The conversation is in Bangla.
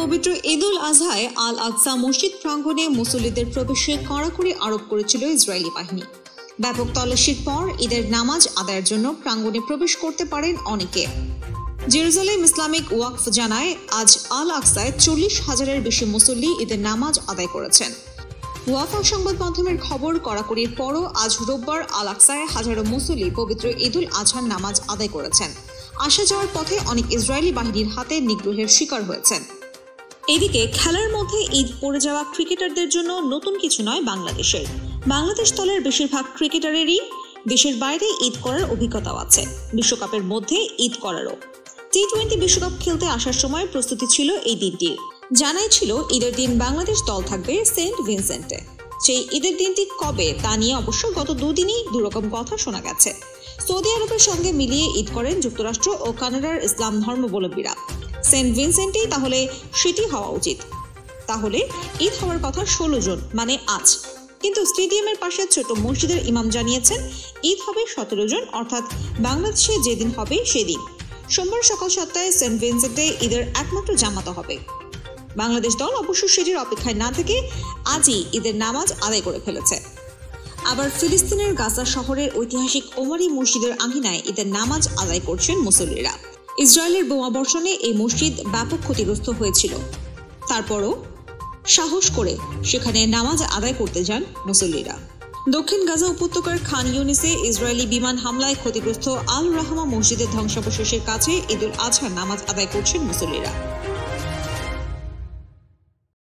পবিত্র ঈদ উল আজহায় আল আকসা মসজিদ প্রাঙ্গণে মুসল্লিদের প্রবেশে কড়াকড়ি আরোপ করেছিল ইসরায়েলি বাহিনী। ব্যাপক তল্লাশির পর ঈদের নামাজ আদায়ের জন্য প্রাঙ্গণে প্রবেশ করতে পারেন অনেকে। জেরুজালেম ইসলামিক ওয়াকফ জানায়, আজ আল আকসায় 40,000-এর বেশি মুসল্লি ঈদের নামাজ আদায় করেছেন। ওয়াফা সংবাদ মাধ্যমের খবর, কড়াকড়ির পরও আজ রোববার আল আকসায় হাজারো মুসল্লি পবিত্র ঈদ উল আজহার নামাজ আদায় করেছেন। আসা যাওয়ার পথে অনেক ইসরায়েলি বাহিনীর হাতে নিগ্রহের শিকার হয়েছেন। এদিকে খেলার মধ্যে ঈদ পড়ে যাওয়া ক্রিকেটারদের জন্য নতুন কিছু নয় বাংলাদেশের। বাংলাদেশ দলের বেশিরভাগ ক্রিকেটারেরই দেশের বাইরে ঈদ করার অভিজ্ঞতাও আছে, বিশ্বকাপের মধ্যে ঈদ করারও। টি-20 বিশ্বকাপ খেলতে আসার সময় প্রস্তুতি ছিল এই দিনটির। জানাই ছিল ঈদের দিন বাংলাদেশ দল থাকবে সেন্ট ভিনসেন্টে। সেই ঈদের দিনটি কবে তা নিয়ে অবশ্য গত দুদিনই দুরকম কথা শোনা গেছে। সৌদি আরবের সঙ্গে মিলিয়ে ঈদ করেন যুক্তরাষ্ট্র ও কানাডার ইসলাম ধর্মাবলম্বীরা। সেন্ট ভিনসেন্টেই তাহলে সেটি হওয়া উচিত। তাহলে ঈদ হওয়ার কথা 16 জুন, মানে আজ। কিন্তু স্টেডিয়ামের পাশে ছোট মসজিদের ইমাম জানিয়েছেন ঈদ হবে 17 জুন, অর্থাৎ বাংলাদেশে যেদিন হবে সেদিন। সোমবার সকাল 7টায় সেন্ট ভিনসেন্টে ঈদের একমাত্র জামাত হবে। বাংলাদেশ দল অবশ্য সেটির অপেক্ষায় না থেকে আজই ঈদের নামাজ আদায় করে ফেলেছে। আবার ফিলিস্তিনের গাজা শহরের ঐতিহাসিক ওমরি মসজিদের আঙিনায় ঈদের নামাজ আদায় করছেন মুসল্লিরা। ইসরায়েলের বোমাবর্ষণে এই মসজিদ ব্যাপক ক্ষতিগ্রস্ত হয়েছিল। তারপরও সাহস করে সেখানে নামাজ আদায় করতে যান মুসল্লিরা। দক্ষিণ গাজা উপত্যকার খান ইউনিসে ইসরায়েলি বিমান হামলায় ক্ষতিগ্রস্ত আল রাহমা মসজিদের ধ্বংসাবশেষের কাছে ঈদ উল আজহার নামাজ আদায় করছেন মুসল্লিরা।